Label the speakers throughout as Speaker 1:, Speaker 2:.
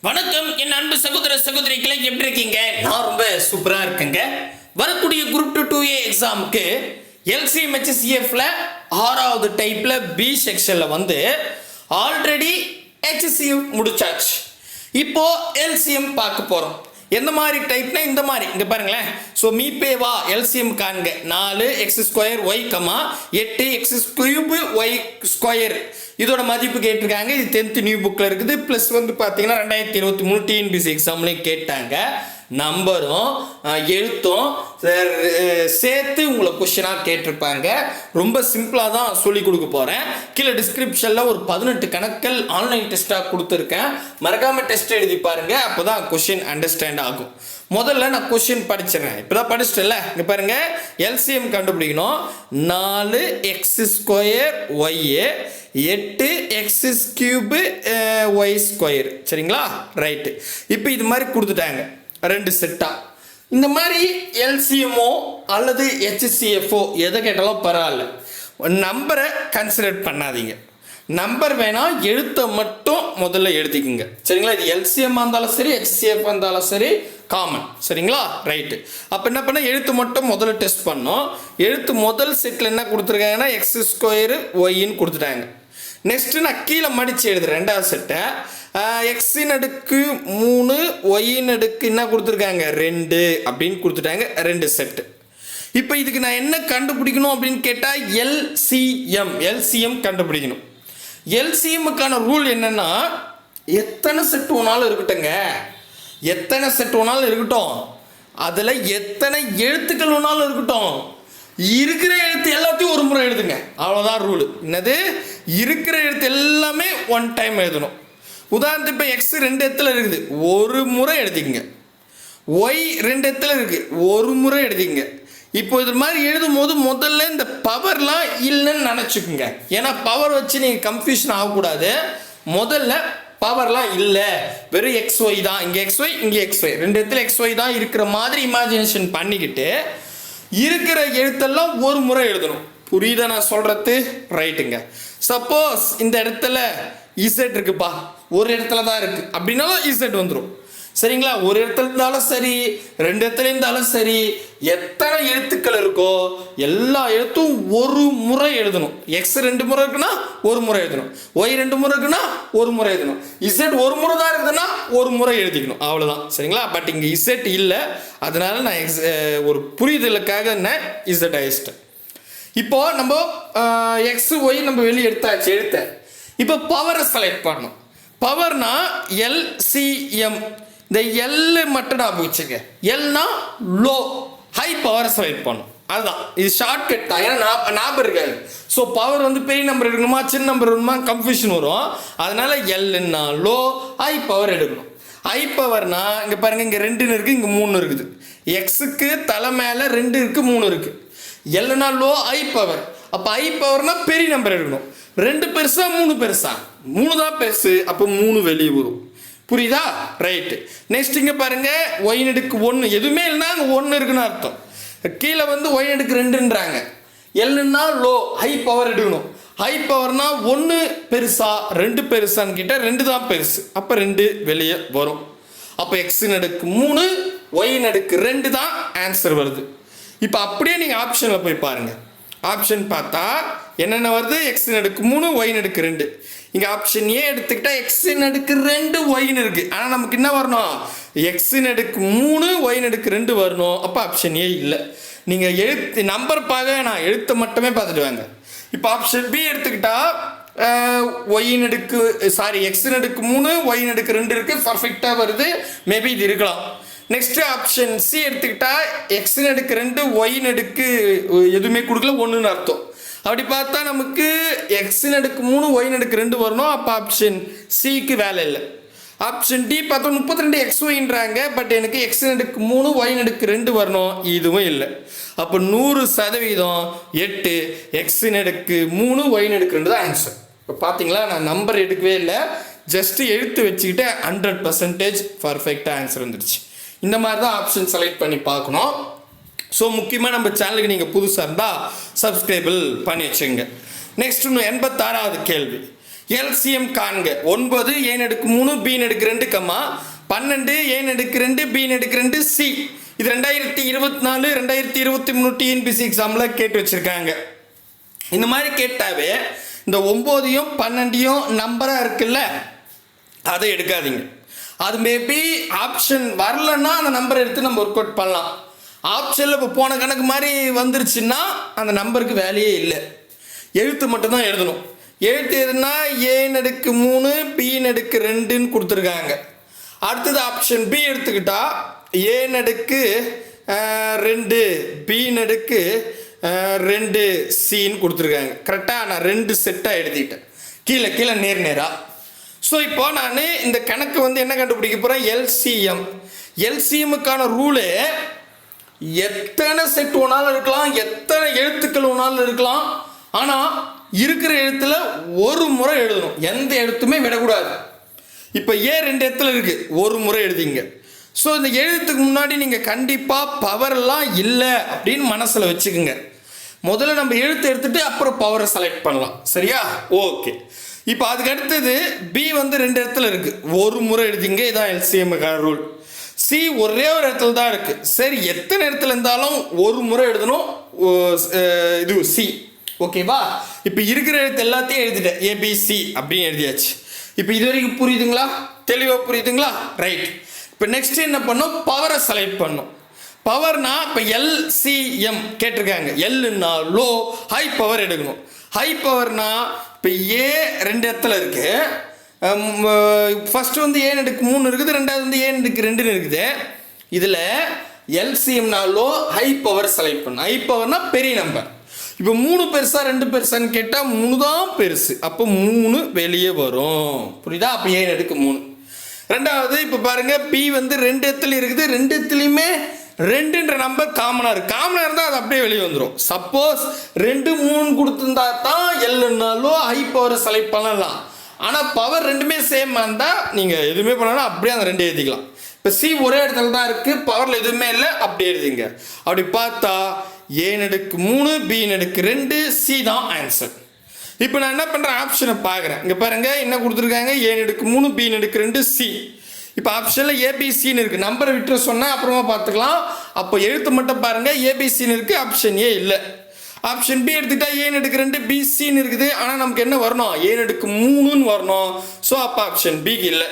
Speaker 1: வணக்கம் என் அன்பு சகோதர சகோதரிகளை, எப்படி இருக்கீங்க? நான் ரொம்ப சூப்பரா இருக்கேங்க. வரக்கூடிய குரூப் 2A எக்ஸாமுக்கு LCM HCFல 6வது டைப்ல பி செக்ஷன்ல வந்து ஆல்ரெடி HCF முடிச்சாச்சு. இப்போ LCM பார்க்க போறோம். எந்த மாதிரி டைப்னா இந்த மாதிரி இங்க பாருங்களேன். ஸோ மீபேவா LCM காண்க 4x² y 8x³ y square இதோட மதிப்பு கேட்டிருக்காங்க. இது 10th நியூ புக்கில் இருக்குது. ப்ளஸ் வந்து பார்த்தீங்கன்னா 2023 டிஎன்பிசி எக்ஸாம்லேயும் கேட்டாங்க. நம்பரும் எழுத்தும் சேர்த்து உங்களை கொஸ்டினாக கேட்டிருப்பாங்க. ரொம்ப சிம்பிளாக தான் சொல்லி கொடுக்க போகிறேன். கீழே டிஸ்கிரிப்ஷனில் ஒரு 18 கணக்கள் ஆன்லைன் டெஸ்ட்டாக கொடுத்துருக்கேன். மறக்காமல் டெஸ்ட் எழுதி பாருங்கள். அப்போ தான் கொஸ்டின் அண்டர்ஸ்டாண்ட் ஆகும். முதல்ல நான் கொஸ்டின் படிச்சிடறேன். இப்போ தான் படிச்சிட்டல. இங்கே பாருங்கள், LCM கண்டுபிடிக்கணும். 4x² y 8x³ y square. சரிங்களா? ரைட்டு. இப்போ இது மாதிரி கொடுத்துட்டாங்க 2 செட்டா. இந்த மாதிரி LCMஓ அல்லது HCFஓ எதை கேட்டாலும் பரவாயில்ல, நம்பரை கன்சிடர் பண்ணாதீங்க. நம்பர் வேணா, எழுத்தை மட்டும் முதல்ல எழுதிக்குங்க. சரிங்களா? இது LCM இருந்தாலும் சரி, HCF இருந்தாலும் சரி, காமன். சரிங்களா? ரைட்டு. அப்போ என்ன பண்ண, எழுத்து மட்டும் முதல்ல டெஸ்ட் பண்ணோம். எழுத்து முதல் செட்டில் என்ன கொடுத்துருக்காங்கன்னா x² yன்னு கொடுத்துட்டாங்க. நெக்ஸ்ட்டு நான் கீழே மடித்து எழுதுறேன். 2வது செட்டை x3 y என்ன கொடுத்துருக்காங்க 2 அப்படின்னு கொடுத்துட்டாங்க. 2 செட்டு. இப்போ இதுக்கு நான் என்ன கண்டுபிடிக்கணும் அப்படின்னு கேட்டால் LCM கண்டுபிடிக்கணும். LCMக்கான ரூல் என்னன்னா, எத்தனை செட் வேணாலும் இருக்கட்டுங்க, எத்தனை செட் வேணாலும் இருக்கட்டும், அதில் எத்தனை எழுத்துக்கள் வேணாலும் இருக்கட்டும், இருக்கிற எழுத்து எல்லாத்தையும் ஒரு முறை எழுதுங்க. அவ்வளோதான் ரூல். என்னது? இருக்கிற எழுத்து எல்லாமே ஒன் டைம் எழுதணும். உதாரணத்துக்கு இப்போ x 2 இடத்துல இருக்குது, ஒரு முறை எழுதிங்க. y 2 இடத்துல இருக்குது, ஒரு முறை எழுதிங்க. இப்போ இது மாதிரி எழுதும் போது முதல்ல இந்த பவர்லாம் இல்லைன்னு நினச்சிக்கோங்க. ஏன்னா பவர் வச்சு நீங்கள் கன்ஃபியூஷன் ஆகக்கூடாது. முதல்ல பவர்லாம் இல்லை, வெறும் XY தான். இங்கே XY, இங்கே XY, 2 இடத்துல XY தான் இருக்கிற மாதிரி இமேஜினேஷன் பண்ணிக்கிட்டு இருக்கிற எழுத்தெல்லாம் ஒரு முறை எழுதணும். புரியுதா நான் சொல்கிறது? ரைட்டுங்க. சப்போஸ் இந்த இடத்துல Z இருக்குப்பா, ஒரு இடத்துல தான் இருக்குது அப்படின்னாலும் Z வந்துடும். சரிங்களா? ஒரு இடத்துல இருந்தாலும் சரி, 2 இடத்துல இருந்தாலும் சரி, எத்தனை எழுத்துக்கள் இருக்கோ எல்லா எழுத்தும் ஒரு முறை எழுதணும். X 2 முறை இருக்குன்னா ஒரு முறை எழுதணும், Y 2 முறை இருக்குன்னா ஒரு முறை எழுதணும், Z ஒரு முறை தான் இருக்குதுன்னா ஒரு முறை எழுதிக்கணும். அவ்வளோதான். சரிங்களா? பட் இங்கே Z இல்லை, அதனால நான் ஒரு புரிதலுக்காக நான் Z அழிச்சிட்டேன். இப்போ நம்ம XY நம்ம வெளியே எடுத்தாச்சு எழுத்த. இப்போ பவரை செலக்ட் பண்ணணும். பவர்னா LCM. இந்த L மட்டும் நான் வச்சுங்க. Lனா லோ, ஹை பவரை செலக்ட் பண்ணணும். அதுதான் இது ஷார்ட்கட் தான். ஏன்னா ஞாபகம் இருக்காது. ஸோ பவர் வந்து பெரிய நம்பர் எடுக்கணுமா சின்ன நம்பர் எடுக்கணுமா கன்ஃபியூஷன் வரும். அதனால Lன்னா லோ, ஹை பவர் எடுக்கணும். ஹை பவர்னா இங்கே பாருங்க, இங்கே 2 இருக்குது, இங்கே 3 இருக்குது. எக்ஸுக்கு தலை மேலே 2 இருக்குது, 3 இருக்குது. Lன்னா லோ, ஹை பவர். அப்போ ஹை பவர்னா பெரிய நம்பர் எடுக்கணும். 2 பெருசா 3 பெருசா? 3 தான் பெருசு. அப்போ 3 வெளியே வரும். புரியுதா? ரைட்டு. நெக்ஸ்ட் இங்கே பாருங்க, y1 எதுவுமே இல்லைன்னா அங்கே 1 இருக்குன்னு அர்த்தம். கீழே வந்து y2ன்றாங்க. Lன்னா லோ, ஹை பவர் எடுக்கணும். ஹை பவர்னா 1 பெருசா 2 பெருசான்னு கேட்டால் 2 தான் பெருசு. அப்போ 2 வெளியே வரும். அப்போ x3 y2 தான் ஆன்சர் வருது. இப்போ அப்படியே நீங்கள் ஆப்ஷனில் போய் பாருங்கள். ஆப்ஷன் பார்த்தா என்னென்ன வருது? x3 y2. இங்கே ஆப்ஷன் ஏ எடுத்துக்கிட்டா x2 yன்னு இருக்கு. ஆனால் நமக்கு என்ன வரணும்? x3 y2 வரணும். அப்போ ஆப்ஷன் ஏ இல்லை. நீங்கள் எழுத்து நம்பர் பார்க்க நான் எழுத்தை மட்டுமே பார்த்துட்டு வாங்க. இப்போ ஆப்ஷன் பி எடுத்துக்கிட்டா x3 y2 இருக்கு, பர்ஃபெக்டாக வருது. மேபி இது இருக்கலாம். நெக்ஸ்ட் ஆப்ஷன் சி எடுத்துக்கிட்டா x2 y2 எதுவுமே கொடுக்கல, 1ன்னு அர்த்தம். அப்படி பார்த்தா நமக்கு x3 y2 வரணும். அப்போ ஆப்ஷன் சிக்கு வேலை இல்லை. ஆப்ஷன் டி பார்த்தா 32 xyன்றாங்க. பட் எனக்கு x3 y2 வரணும், இதுவும் இல்லை. அப்போ 100% 8 x3 y2 தான் ஆன்சர். இப்போ பார்த்தீங்களா, நான் நம்பர் எடுக்கவே இல்லை, ஜஸ்ட் எழுத்து வச்சுக்கிட்டு 100% பர்ஃபெக்டாக ஆன்சர் வந்துடுச்சு. இந்த மாதிரி தான் ஆப்ஷன் செலக்ட் பண்ணி பார்க்கணும். ஸோ முக்கியமாக நம்ம சேனலுக்கு நீங்கள் புதுசாக இருந்தால் சப்ஸ்கிரைபிள் பண்ணி வச்சுங்க. நெக்ஸ்ட் இன்னும் 86வது கேள்வி. எல்சிஎம் காண்க. 9 ஏன் அடுக்கு 3 பி அடுக்கு 2 கமா 12 ஏன் அடுக்கு 2 பி அடுக்கு 2 சி. இது 2024 2023 டிஎன்பிசி எக்ஸாமில் கேட்டு வச்சுருக்காங்க. இந்த மாதிரி கேட்டாவே இந்த 9யும் 12யும் நம்பராக இருக்குல்ல, அதை எடுக்காதீங்க. அது மேபி ஆப்ஷன் வரலன்னா அந்த நம்பரை எடுத்து நம்ம ஒர்க் அவுட் பண்ணலாம். ஆப்ஷனில் இப்போ போன கணக்கு மாதிரி வந்துருச்சுன்னா அந்த நம்பருக்கு வேலையே இல்லை, எழுத்து மட்டும்தான் எழுதணும். எழுத்து எதுனா ஏன் அடுக்கு 3 பி அடுக்கு 2ன்னு கொடுத்துருக்காங்க. அடுத்தது ஆப்ஷன் பி எடுத்துக்கிட்டா ஏன் அடுக்கு 2 பி அடுக்கு 2 சின்னு கொடுத்துருக்காங்க. கரெக்டாக நான் 2 செட்டாக எழுதிட்டேன், கீழே கீழே நேராக. ஸோ இப்போ நான் இந்த கணக்கு வந்து என்ன கண்டுபிடிக்க போகிறேன், எல்சிஎம். எல்சிஎம்முக்கான ரூலு எத்தனை செட் ஒன்றாலும் இருக்கலாம், எத்தனை எழுத்துக்கள் ஒன்றாலும் இருக்கலாம். ஆனால் இருக்கிற எழுத்துல ஒரு முறை எழுதணும், எந்த எழுத்துமே விடக்கூடாது. இப்போ ஏ 2 இடத்துல இருக்குது, ஒரு முறை எழுதிங்க. ஸோ இந்த எழுத்துக்கு முன்னாடி நீங்கள் கண்டிப்பாக பவர்லாம் இல்லை அப்படின்னு மனசில் வச்சுக்கோங்க. முதல்ல நம்ம எழுத்து எடுத்துட்டு அப்புறம் பவரை செலக்ட் பண்ணலாம், சரியா? ஓகே. இப்போ அதுக்கு அடுத்தது பி வந்து 2 இடத்துல இருக்குது, ஒரு முறை எழுதிங்க. இதான் எல்சிஎம்முக்கான ரூல். சி ஒரே ஒரு இடத்துல தான் இருக்குது. சரி, எத்தனை இடத்துல இருந்தாலும் ஒரு முறை எழுதணும். இது சி, ஓகேவா? இப்போ இருக்கிற எழுத்து எல்லாத்தையும் எழுதிட்டேன், ஏபிசி அப்படின்னு எழுதியாச்சு. இப்போ இது வரைக்கும் புரியுதுங்களா? தெளிவாக புரியுதுங்களா? ரைட். இப்போ நெக்ஸ்ட் என்ன பண்ணோம், பவரை செலக்ட் பண்ணோம். பவர்னா இப்போ எல்சிஎம் கேட்டிருக்காங்க. எல்னா லோ, ஹை பவர் எடுக்கணும். ஹை பவர்னா இப்போ ஏ 2 இடத்துல இருக்கு. ஃபர்ஸ்ட் வந்து ஏன் அடுக்கு 3 இருக்குது, ரெண்டாவது வந்து ஏன் அடுக்கு 2 இருக்குது. இதில் எல்சிஎம்னா லோ, ஹை பவர் செலக்ட் பண்ணணும். ஹை பவர்னா பெரிய நம்பர். இப்போ 3 பெருசா 2 பெருசான்னு கேட்டால் 3 தான் பெருசு, அப்போ 3 வெளியே வரும், புரியுதா? அப்போ ஏன் அடுக்கு 3. ரெண்டாவது இப்போ பாருங்க, பி வந்து 2 இடத்துல இருக்குது, 2 இடத்துலையுமே 2ன்ற நம்பர் காமனாக இருக்குது. காமனாக இருந்தால் அது அப்படியே வெளியே வந்துடும். சப்போஸ் 2 3 கொடுத்துருந்தா தான் எல்லுன்னாலோ ஹை பவரை செலக்ட் பண்ணலாம். ஆனால் பவர் ரெண்டுமே சேம் இருந்தால் நீங்கள் எதுவுமே பண்ணலாம், அப்படியே அந்த 2 எழுதிக்கலாம். இப்போ சி ஒரே இடத்துல தான் இருக்குது, பவரில் எதுவுமே இல்லை, அப்படி எழுதிங்க. அப்படி பார்த்தா ஏன் அடுக்கு 3 பி அடுக்கு 2 சி தான் ஆன்சர். இப்போ நான் என்ன பண்ணுறேன், ஆப்ஷனை பார்க்குறேன். இங்கே பாருங்கள் என்ன கொடுத்துருக்காங்க, ஏன் அடுக்கு 3 பி அடுக்கு 2 சி. இப்போ ஆப்ஷனில் ஏபிசின்னு இருக்குது, நம்பரை விட்டுற சொன்னால் அப்புறமா பார்த்துக்கலாம். அப்போ எழுத்து மட்டும் பாருங்கள், ஏபிசின்னு இருக்குது, ஆப்ஷன் ஏ இல்லை. ஆப்ஷன் பி எடுத்துக்கிட்டா ஏன் அடுக்கு 2 பிசின்னு இருக்குது. ஆனால் நமக்கு என்ன வரணும், ஏன் அடுக்கு 3ன்னு வரணும். ஸோ அப்போ ஆப்ஷன் பிக்கு இல்லை.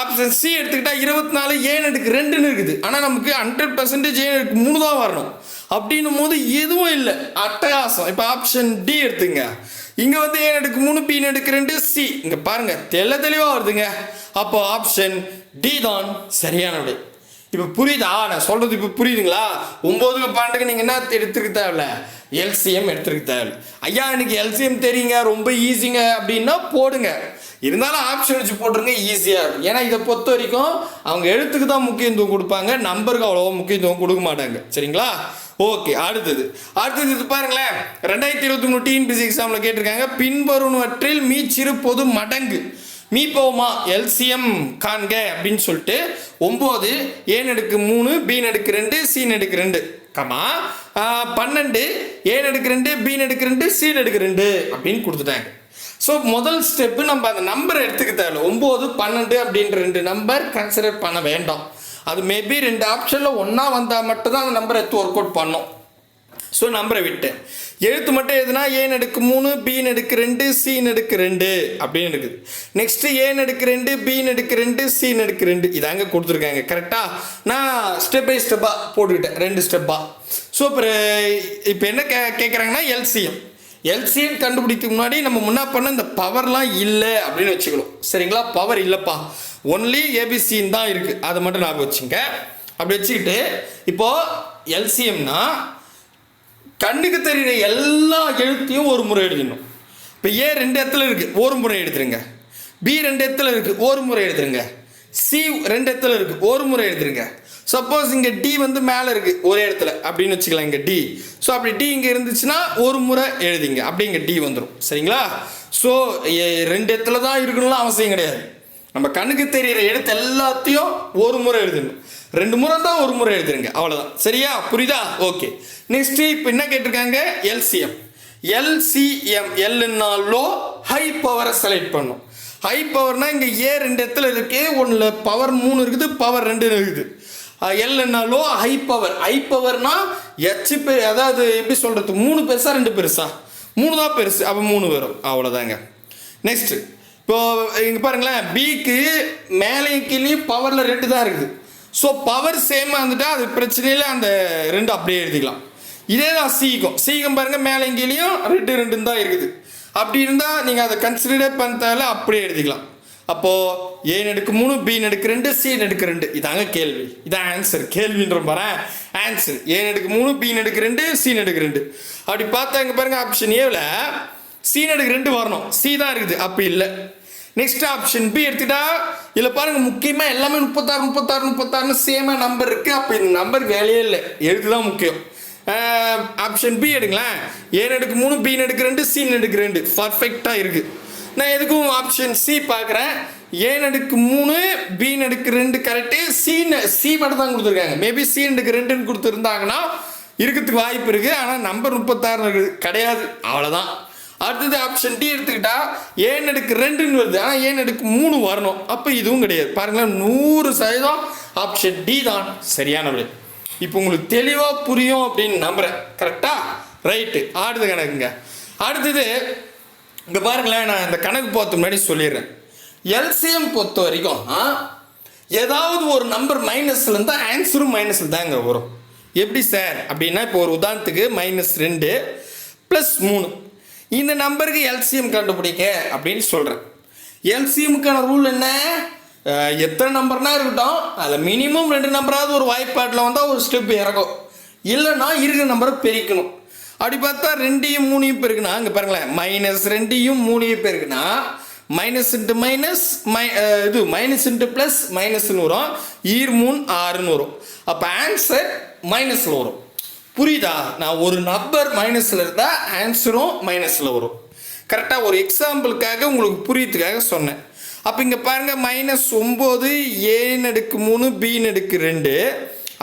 Speaker 1: ஆப்ஷன் சி எடுத்துக்கிட்டா 24 ஏன் அடுக்கு 2ன்னு இருக்குது. ஆனால் நமக்கு 100% ஏன் அடுக்கு 3 தான் வரணும். அப்படின்னும் போது எதுவும் இல்லை, அட்டகாசம். இப்போ ஆப்ஷன் டி எடுத்துங்க. இங்கே வந்து ஏன் அடுக்கு 3 பி அடுக்கு 2 சி. இங்கே பாருங்க தெளிவாக வருதுங்க. அப்போ ஆப்ஷன் டி தான் சரியான விடை. இப்போ புரியுதா நான் சொல்கிறது? இப்போ புரியுதுங்களா? 9க்கு 12க்கு நீங்கள் என்ன எடுத்துக்க தேவையில்ல, எல்சிஎம் எடுத்துக்க தேவையில்ல. ஐயா எனக்கு எல்சிஎம் தெரியுங்க, ரொம்ப ஈஸிங்க அப்படின்னா போடுங்க. இருந்தாலும் ஆப்ஷன் வச்சு போட்டுருங்க, ஈஸியாக இருக்கும். ஏன்னா இதை பொறுத்த வரைக்கும் அவங்க எழுத்துக்கு தான் முக்கியத்துவம் கொடுப்பாங்க, நம்பருக்கு அவ்வளோவா முக்கியத்துவம் கொடுக்க மாட்டாங்க, சரிங்களா? ஓகே. அடுத்தது இது பாருங்களேன், 2023 டிஎன்பிசி எக்ஸாமில் கேட்டிருக்காங்க, பின்வருவனவற்றில் மீச்சிறு பொது மடங்கு மீப்போமா எல்சிஎம் காண்க அப்படின்னு சொல்லிட்டு 9 ஏன் அடுக்கு 3 பி அடுக்கு 2 சி அடுக்கு 2 கமா 12 ஏன் அடுக்கு 2 பி அடுக்கு 2 சி அடுக்கு 2 அப்படின்னு கொடுத்துட்டாங்க. ஸோ முதல் ஸ்டெப்பு நம்ம அந்த நம்பரை எடுத்துக்க தேவை. 9 12 அப்படின்ற 2 நம்பர் கன்சிடர் பண்ண வேண்டாம். அது மேபி 2 ஆப்ஷனில் ஒன்றா வந்தால் மட்டும்தான் அந்த நம்பரை எடுத்து ஒர்க் அவுட் பண்ணோம். ஸோ நம்பரை விட்டு எழுத்து மட்டும் எதுனா ஏன் அடுக்கு 3 பி அடுக்கு 2 சி அடுக்கு 2 அப்படின்னு இருக்குது. நெக்ஸ்ட் ஏன் அடுக்கு 2 பி அடுக்கு 2 சி அடுக்கு 2 இதாங்க கொடுத்துருக்காங்க. கரெக்டாக நான் ஸ்டெப் பை ஸ்டெப்பாக போட்டுக்கிட்டேன், 2 ஸ்டெப்பாக. ஸோ இப்போ என்ன கேட்குறாங்கன்னா எல்சிஎம் கண்டுபிடிக்க முன்னாடி நம்ம முன்னா பண்ண இந்த பவர்லாம் இல்லை அப்படின்னு வச்சுக்கணும், சரிங்களா? பவர் இல்லைப்பா, ஒன்லி ஏபிசின்னு தான் இருக்குது, அதை மட்டும் ஞாபகம் வச்சுங்க. அப்படி வச்சுக்கிட்டு இப்போது எல்சிஎம்னா கண்ணுக்கு தெரிகிற எல்லா எழுத்தையும் ஒரு முறை எழுதிடணும். இப்போ ஏ 2 இடத்துல இருக்குது, ஒரு முறை எழுதுருங்க. பி 2 இடத்துல இருக்குது, ஒரு முறை எழுதுருங்க. சி 2 இடத்துல இருக்குது, ஒரு முறை எழுதுருங்க. சப்போஸ் இங்கே டி வந்து மேலே இருக்குது ஒரே இடத்துல அப்படின்னு வச்சுக்கலாம், இங்கே டி. ஸோ அப்படி டி இங்கே இருந்துச்சுன்னா ஒரு முறை எழுதிங்க, அப்படி இங்கே டி வந்துடும், சரிங்களா? ஸோ 2 இடத்துல தான் இருக்கணும்லாம் அவசியம் கிடையாது. நம்ம கண்ணுக்கு தெரிகிற எழுத்து எல்லாத்தையும் ஒரு முறை எழுதணும். 2 முறை தான் ஒரு முறை எழுதுருங்க, அவ்வளோதான். சரியா? புரியுதா? ஓகே. நெக்ஸ்ட் இப்போ என்ன கேட்டிருக்காங்க, எல்சிஎம். LCM எல்னா லோ, ஹை பவரை செலக்ட் பண்ணும். ஹை பவர்னா இங்கே ஏ 2 இடத்துல இருக்கு, ஒன்றில் பவர் 3 இருக்குது, பவர் 2 இருக்குது. எல்னா லோ, ஹை பவர். ஹை பவர்னா அதாவது எப்படி சொல்கிறது, 3 பெருசா 2 பெருசா? 3 தான் பெருசு, அப்போ 3 வரும், அவ்வளோதாங்க. நெக்ஸ்ட் இப்போ இங்கே பாருங்களேன், பிக்கு மேலேயும் கீழேயும் பவரில் 2 தான் இருக்குது. ஸோ பவர் சேமாக இருந்துட்டா அது பிரச்சனையில் அந்த 2 அப்படியே எழுதிக்கலாம். இதே தான் சீகம் பாருங்கள், மேலேயும் கீழேயும் 2 தான் இருக்குது. அப்படி இருந்தால் நீங்கள் அதை கன்சிடர் பண்ணதால அப்படியே எழுதிக்கலாம். அப்போது ஏ நடுக்கு 3, பி நடுக்கு 2, சி நடுக்கு 2. இதாங்க கேள்வி, இதான் ஆன்சர். கேள்வின்ற பாரு ஆன்சர் ஏ நடுக்கு 3, பி நடுக்கு 2, சி நடுக்கு 2. அப்படி பார்த்தா இங்கே பாருங்கள், ஆப்ஷன் ஏவில் சி நடுக்கு 2 வரணும், சி தான் இருக்குது, அப்போ இல்லை. நெக்ஸ்ட் ஆப்ஷன் பி எடுத்துட்டா இதில் பாருங்கள், முக்கியமாக எல்லாமே 36 சேமாக நம்பர் இருக்குது. அப்போ இந்த நம்பர் வேலையே இல்லை, எழுதுதான் முக்கியம். ஆப்ஷன் பி எடுங்களேன், ஏ நடுக்கு 3, பி நடுக்கு 2, சி நடுக்கு 2 பர்ஃபெக்டாக இருக்குது. நான் எதுக்கும் ஆப்ஷன் சி பார்க்குறேன். ஏ நடுக்கு 3, பி நடுக்கு 2 கரெக்டு, சி மட்டும் தான் கொடுத்துருக்காங்க. மேபி சி நடுக்கு 2ன்னு கொடுத்துருந்தாங்கன்னா இருக்கிறதுக்கு வாய்ப்பு இருக்குது. ஆனால் நம்பர் 36 இருக்குது, கிடையாது, அவ்வளோதான். அடுத்தது ஆப்ஷன் டி எடுத்துக்கிட்டா ஏ நடுக்கு 2ன்னு வருது, ஆனால் ஏ நடுக்கு 3 வரணும், அப்போ இதுவும் கிடையாது. பாருங்களேன், 100% ஆப்ஷன் டி தான் சரியான விடை. இப்போ உங்களுக்கு தெளிவாக புரியும் அப்படின்னு நம்புகிறேன். கரெக்டா? ரைட்டு. அடுத்த கணக்குங்க. அடுத்தது இங்கே பாருங்களேன், நான் இந்த கணக்கு பார்த்து முன்னாடி சொல்லிடுறேன். எல்சிஎம் பொறுத்த வரைக்கும் ஏதாவது ஒரு நம்பர் மைனஸில் இருந்தால் ஆன்சரும் மைனஸில் தாங்க வரும். எப்படி சார் அப்படின்னா, இப்போ ஒரு உதாரணத்துக்கு -2 + 3 இந்த நம்பருக்கு எல்சிஎம் கண்டுபிடிக்க அப்படின்னு சொல்கிறேன். எல்சிஎம்முக்கான ரூல் என்ன? எத்தனை நம்பர்னா இருக்கட்டும், அதில் மினிமம் 2 நம்பராவது ஒரு வாய்ப்பாட்டில் வந்தால் ஒரு ஸ்டெப் இறக்கும், இல்லைன்னா இருக்கிற நம்பரை பெருக்கணும். அப்படி பார்த்தா 2யும் 3யும் பெருக்குனா இங்கே பாருங்களேன், -2யும் 3யும் பெருக்குனா மைனஸ் இன்ட்டு மைனஸ் இது மைனஸ் இன்ட்டு ப்ளஸ் மைனஸ்ன்னு வரும், 3 6ன்னு வரும். அப்போ ஆன்சர் மைனஸில் வரும். புரியுதா? நான் ஒரு நம்பர் மைனஸில் இருந்தால் ஆன்சரும் மைனஸில் வரும். கரெக்டாக ஒரு எக்ஸாம்பிளுக்காக உங்களுக்கு புரியறதுக்காக சொன்னேன். அப்போ இங்கே பாருங்கள், -9 ஏ நடுக்கு 3 பி நடுக்கு 2,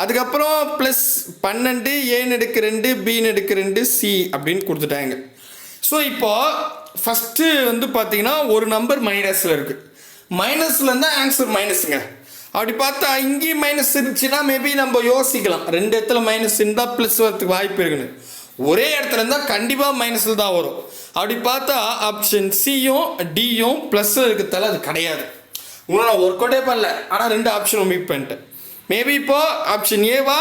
Speaker 1: அதுக்கப்புறம் +12 ஏ நடுக்கு 2 பி நடுக்கு 2 சி அப்படின்னு கொடுத்துட்டாங்க. ஸோ இப்போது ஃபஸ்ட்டு வந்து பார்த்தீங்கன்னா ஒரு நம்பர் மைனஸில் இருக்குது. மைனஸில் இருந்தால் ஆன்சர் மைனஸுங்க. அப்படி பார்த்தா இங்கேயும் மைனஸ் இருந்துச்சுன்னா மேபி நம்ம யோசிக்கலாம், 2 இடத்துல மைனஸ் இருந்தால் ப்ளஸ் வரதுக்கு வாய்ப்பு இருக்குன்னு. ஒரே இடத்துல இருந்தால் கண்டிப்பாக மைனஸில் தான் வரும். அப்படி பார்த்தா ஆப்ஷன் சியும் டியும் ப்ளஸ்ஸில் இருக்கிறதால அது கிடையாது. இன்னும் நான் ஒர்க் அவுட்டே பண்ணல, ஆனால் 2 ஆப்ஷன் ஒமிட் பண்ணிட்டேன். மேபி இப்போ ஆப்ஷன் ஏவா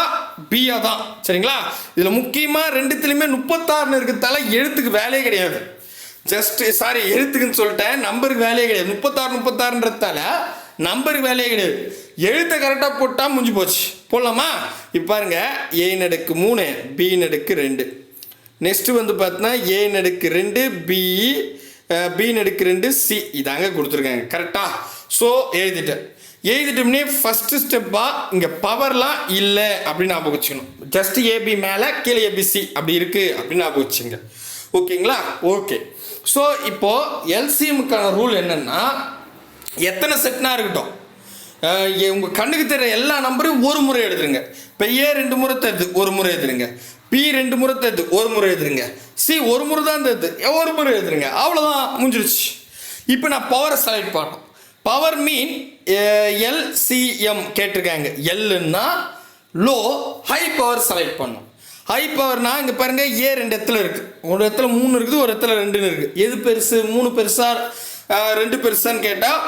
Speaker 1: பியா தான், சரிங்களா? இதில் முக்கியமாக 2த்துலையுமே 36ன்னு இருக்கிறதால எழுத்துக்கு வேலையே கிடையாது. எழுத்துக்குன்னு சொல்லிட்டேன், நம்பருக்கு வேலையே கிடையாது. 36 நம்பருக்கு வேலையே கிடையாது. எழுத்தை கரெக்டாக போட்டால் முடிஞ்சு போச்சு. போடலாமா? இப்போ பாருங்க, ஏ நடுக்கு 3 பி நடுக்கு 2. நெக்ஸ்ட்டு வந்து பார்த்தீங்கன்னா ஏ நடுக்கு 2 பி நடுக்கு 2 சி இதாங்க கொடுத்துருக்காங்க. கரெக்டாக? ஸோ எழுதிட்டோம்னே ஃபஸ்ட்டு ஸ்டெப்பாக இங்கே பவர்லாம் இல்லை அப்படின்னு ஞாபகம் வச்சுக்கணும். ஜஸ்ட் ஏபி மேலே கீழே ஏபிசி அப்படி இருக்குது அப்படின்னு ஞாபகம் வச்சுங்க. ஓகேங்களா? ஓகே. ஸோ இப்போது எல்சிஎம்முக்கான ரூல் என்னென்னா, எத்தனை செட்னா இருக்கட்டும், உங்கள் கண்ணுக்கு தெரிய எல்லா நம்பரையும் ஒரு முறை எழுதுருங்க. இப்போ ஏ 2 முறை தருது, ஒரு முறை எழுதுருங்க. பி 2 முறை தருது, ஒரு முறை எழுதுருங்க. சி ஒரு முறை தான் தருது, ஒரு முறை எழுதுருங்க. அவ்வளோதான், முடிஞ்சிருச்சு. இப்போ நான் பவரை செலக்ட் பண்ணோம். பவர் மீன் எல்சிஎம் கேட்டிருக்காங்க. எல்லுன்னா லோ, ஹை பவர் செலக்ட் பண்ணோம். ஹை பவர்னா இங்கே பாருங்கள், ஏ 2 இடத்துல இருக்குது, ஒரு இடத்துல 3 இருக்குது, ஒரு இடத்துல 2ன்னு இருக்குது. எது பெருசு? 3 பெருசா 2 பெருசான்னு கேட்டால்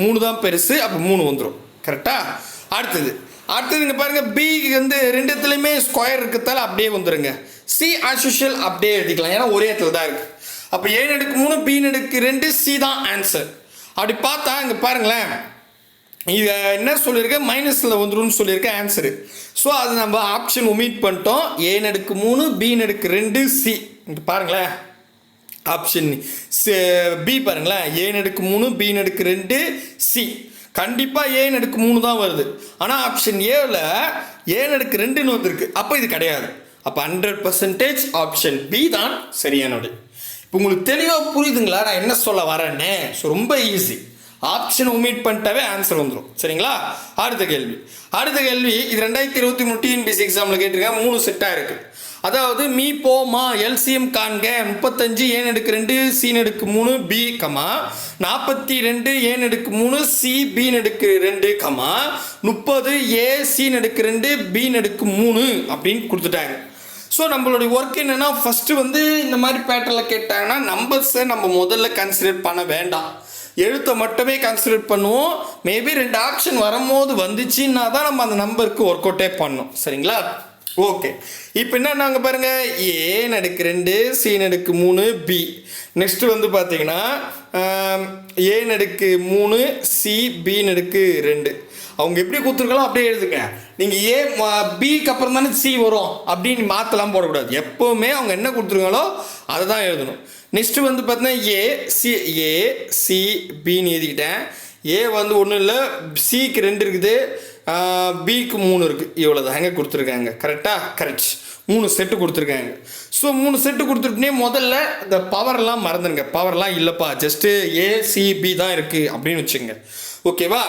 Speaker 1: 3 தான் பெருசு, அப்போ 3 வந்துடும். கரெக்டாக? அடுத்தது இங்கே பாருங்கள், பிக்கு வந்து 2 இடத்துலையுமே ஸ்கொயர் இருக்கிறதால அப்படியே வந்துடுங்க. சி ஆஸ்யூஷுவல் அப்படியே எழுதிக்கலாம், ஏன்னா ஒரே இடத்துல தான் இருக்குது. அப்போ ஏ நடுக்கு 3 பி நடுக்கு 2 சி தான் ஆன்சர். அப்படி பார்த்தா இங்கே பாருங்களேன், இது என்ன சொல்லியிருக்கேன், மைனஸில் வந்துடும் சொல்லியிருக்கேன் ஆன்சரு. ஸோ அது நம்ம ஆப்ஷன் ஒமிட் பண்ணிட்டோம். ஏ நடுக்கு 3 பி நடுக்கு 2 சி. இங்கே பாருங்களேன், ஆப்ஷன் பி பாருங்களேன், ஏ நடுக்கு 3 பி நடுக்கு 2 சி. கண்டிப்பாக ஏ நடுக்கு 3 தான் வருது. ஆனால் ஆப்ஷன் ஏவில் ஏ நடுக்கு 2ன்னு வந்திருக்கு, அப்போ இது கிடையாது. அப்போ 100% ஆப்ஷன் பி தான் சரியான விடை. இப்போ உங்களுக்கு தெளிவாக புரியுதுங்களா நான் என்ன சொல்ல வரேன்னு? ஸோ ரொம்ப ஈஸி, ஆப்ஷன் ஒமிட் பண்ணிட்டாவே ஆன்சர் வந்துடும். சரிங்களா? அடுத்த கேள்வி இது 2023 டிஎன்பிஎஸ்சி எக்ஸாமில் கேட்டிருக்கேன். 3 செட்டாக இருக்குது. அதாவது மீ போமா எல்சிஎம் காண்க 35 ஏன் எடுக்கு 2 சீன் எடுக்கு 3 பி கமா 42 ஏன் எடுக்கு 3 சி பி எடுக்கு 2 கமா 30 ஏ சீன் எடுக்கு 2 பி எடுக்கு 3 அப்படின்னு கொடுத்துட்டாங்க. ஸோ நம்மளுடைய ஒர்க் என்னென்னா ஃபஸ்ட்டு வந்து இந்த மாதிரி பேட்டர்னில் கேட்டாங்கன்னா நம்பர்ஸை நம்ம முதல்ல கன்சிடர் பண்ண வேண்டாம், எழுத்தை மட்டுமே கன்சிடர் பண்ணுவோம். மேபி 2 ஆப்ஷன் வரும்போது வந்துச்சுன்னா தான் நம்ம அந்த நம்பருக்கு ஒர்க் அவுட்டே பண்ணோம். சரிங்களா? ஓகே, இப்போ என்ன நாங்கள் பாருங்கள், ஏ நடுக்கு 2 சி நடுக்கு 3 பி. நெக்ஸ்ட்டு வந்து பார்த்தீங்கன்னா ஏ நடுக்கு 3 சி பி நடுக்கு 2. அவங்க எப்படி கொடுத்துருக்காலும் அப்படியே எழுதுங்க. நீங்கள் ஏ பிக்கு அப்புறம் தானே சி வரும் அப்படின்னு மாற்றலாம் போடக்கூடாது. எப்போவுமே அவங்க என்ன கொடுத்துருக்காங்களோ அதை தான் எழுதணும். நெக்ஸ்ட்டு வந்து பார்த்தீங்கன்னா ஏ சி பின்னு எழுதிக்கிட்டேன். ஏ வந்து ஒன்றும் இல்லை, சிக்கு 2 இருக்குது, பிக்கு 3 இருக்குது. இவ்வளோ தாங்க கொடுத்துருக்காங்க. கரெக்டாக? கரெக்ட். 3 செட்டு கொடுத்துருக்காங்க. ஸோ 3 செட்டு கொடுத்துட்டுனே முதல்ல இந்த பவர்லாம் மறந்துடுங்க. பவர்லாம் இல்லைப்பா, ஜஸ்ட்டு ஏசிபி தான் இருக்குது அப்படின்னு வச்சுங்க. ஓகேவா?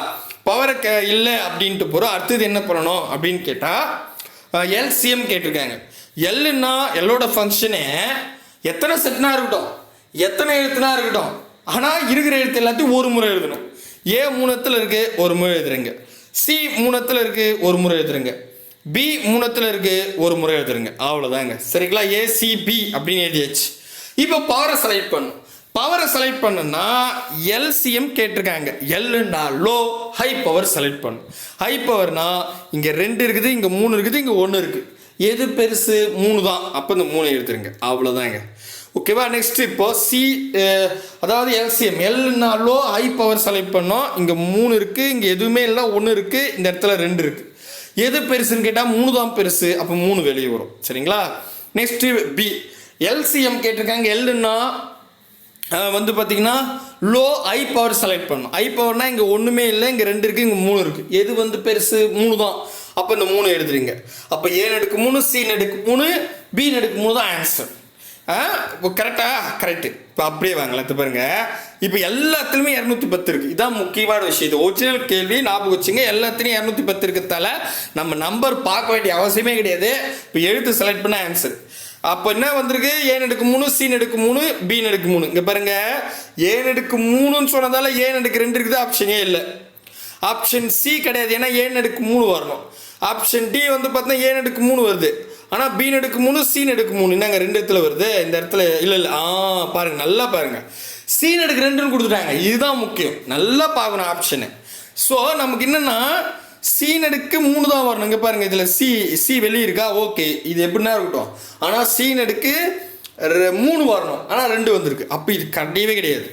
Speaker 1: பவரை இல்லை அப்படின்ட்டு போகிறோம். அடுத்தது என்ன பண்ணணும் அப்படின்னு கேட்டால் எல்சிஎம் கேட்டிருக்காங்க. எல்லுன்னா எல்லோட ஃபங்க்ஷனே எத்தனை செட்னா இருக்கட்டும், எத்தனை எழுத்துனா இருக்கட்டும், ஆனால் இருக்கிற எழுத்து எல்லாத்தையும் ஒரு முறை எழுதணும். ஏ 3 இருக்குது, ஒரு முறை எழுதுறீங்க. சி 3 இருக்குது, ஒரு முறை எழுதுறீங்க. பி 3 இருக்குது, ஒரு முறை எழுதுறீங்க. அவ்வளோதாங்க. சரிங்களா? ஏசிபி அப்படின்னு எழுதியாச்சு. இப்போ பவரை செலக்ட் பண்ணும். பவரை செலக்ட் பண்ணுன்னா எல்சிஎம் கேட்டிருக்காங்க. எல்லுன்னா லோ, ஹை பவர் செலக்ட் பண்ணும். ஹை பவர்னா இங்கே 2 இருக்குது, இங்கே 3 இருக்குது, இங்கே 1 இருக்குது. எது பெருசு? 3 தான். அப்போ இந்த 3 எழுதுறீங்க. அவ்வளோதாங்க. ஓகேவா? நெக்ஸ்ட் இப்போ சி, அதாவது எல்சிஎம். எல்னா லோ, ஹை பவர் செலக்ட் பண்ணோம். இங்கே 3 இருக்குது, இங்கே எதுவுமே இல்லை, 1 இருக்குது, இந்த இடத்துல 2 இருக்குது. எது பெருசுன்னு கேட்டால் 3 தான் பெருசு. அப்போ 3 வெளியே வரும். சரிங்களா? Next B. எல்சிஎம் கேட்டிருக்காங்க. எல்லுன்னா வந்து பார்த்தீங்கன்னா லோ, ஹை பவர் செலக்ட் பண்ணணும். ஹை பவர்னால் இங்கே ஒன்றுமே இல்லை, இங்கே 2 இருக்குது, இங்கே 3 இருக்குது. எது வந்து பெருசு? 3 தான். அப்போ இந்த 3 எழுதுறீங்க. அப்போ ஏ நடுக்கு 3 சி நடுக்கு 3 பி நடுக்கு 3 தான் ஆன்சர். இப்போ கரெக்டா? கரெக்டு. இப்போ அப்படியே வாங்கலாம். இது பாருங்க, இப்போ எல்லாத்துலேயுமே 210 இருக்குது. இதான் முக்கியமான விஷயம். இது ஒரிஜினல் கேள்வி, ஞாபகம் வச்சுங்க. எல்லாத்துலேயும் 210 இருக்கிறதால நம்ம நம்பர் பார்க்க வேண்டிய அவசியமே கிடையாது. இப்போ எழுத்து செலக்ட் பண்ண ஆன்சர். அப்போ என்ன வந்திருக்கு? ஏ நடுக்கு 3 சி நடுக்கு 3 பி நடுக்கு 3. இங்கே பாருங்க, ஏ நடுக்கு 3ன்னு சொன்னதால ஏ நடுக்கு 2 இருக்குது, ஆப்ஷனே இல்லை. ஆப்ஷன் சி கிடையாது, ஏன்னா ஏ நடுக்கு 3 வரணும். ஆப்ஷன் டி வந்து பார்த்தீங்கன்னா ஏ நடுக்கு 3 வருது, ஆனால் பி நடுக்கு 3 சி நடுக்கு 3 என்னங்க 2 இடத்துல வருது, இந்த இடத்துல இல்லை. பாருங்க, நல்லா பாருங்க, சி நடுக்கு 2ன்னு கொடுத்துட்டாங்க. இதுதான் முக்கியம், நல்லா பார்க்கணும் ஆப்ஷனு. ஸோ நமக்கு என்னன்னா சி நடுக்கு 3 தான் வரணும். இங்கே பாருங்க, இதில் சி வெளியே இருக்கா? ஓகே, இது எப்படின்னா இருக்கட்டும். ஆனால் சி நடுக்கு 3 வரணும், ஆனால் 2 வந்திருக்கு. அப்போ இது கிடையவே கிடையாது.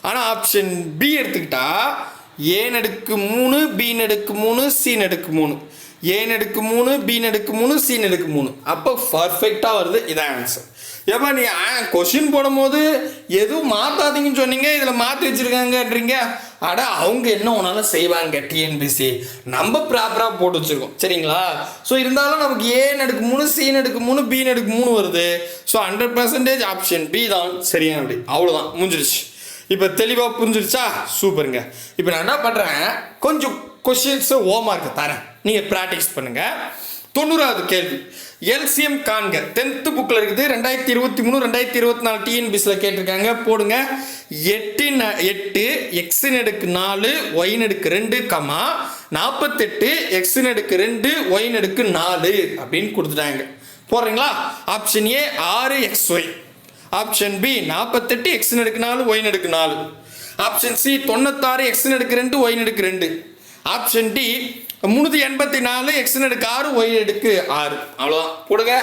Speaker 1: ஆனால் ஆப்ஷன் பி எடுத்துக்கிட்டா ஏ நடுக்கு 3 பி நடுக்கு 3 சி நடுக்கு 3, ஏ நடுக்கு 3 பி நடுக்கு 3 சி நடுக்கு 3. அப்போ பர்ஃபெக்டாக வருது. இதான் ஆன்சர். ஏப்பா நீ கொஷின் போடும்போது எதுவும் மாற்றாதீங்கன்னு சொன்னீங்க, இதில் மாற்றி வச்சுருக்காங்கன்றீங்க. அட அவங்க என்ன ஒன்றாலும் செய்வாங்க டிஎன்பிசி, நம்ம ப்ராப்பராக போட்டு வச்சுருக்கோம். சரிங்களா? ஸோ இருந்தாலும் நமக்கு ஏ நடுக்கு 3 சி நடுக்கு 3 பி நடுக்கு 3 வருது. ஸோ 100% ஆப்ஷன் பி தான் சரியான அப்படி. அவ்வளோதான், முடிஞ்சிருச்சு. இப்போ தெளிவாக புரிஞ்சிருச்சா? சூப்பருங்க. இப்போ நான் என்ன பண்ணுறேன், கொஞ்சம் கொஷின்ஸு ஹோம்வொர்க்கு தரேன், நீங்கள் ப்ராக்டிஸ் பண்ணுங்கள். 90வது கேள்வி, எல்சிஎம் காண்க. 10th புக்கில் இருக்குது. 2023 2024 டிஎன்பிசியில் கேட்டிருக்காங்க. போடுங்க. 8 எக்ஸ் நடுக்கு 4 ஒய் நடுக்கு 2 கமா 48 எக்ஸ் நடுக்கு 2 ஒய் நடுக்கு 4 அப்படின்னு கொடுத்துட்டாங்க. போடுறீங்களா? Option A 6 X Y, option B 48 X நடுக்கு 4 ஒய் நடுக்கு 4, ஆப்ஷன் சி 96 எக்ஸ் நடுக்கு 2 ஒய் நடுக்கு 2, ஆப்ஷன் டி 384 எக்ஸ் நடுக்கு 6 ஒய் நடுக்கு 6. அவ்வளோதான். போடுங்க.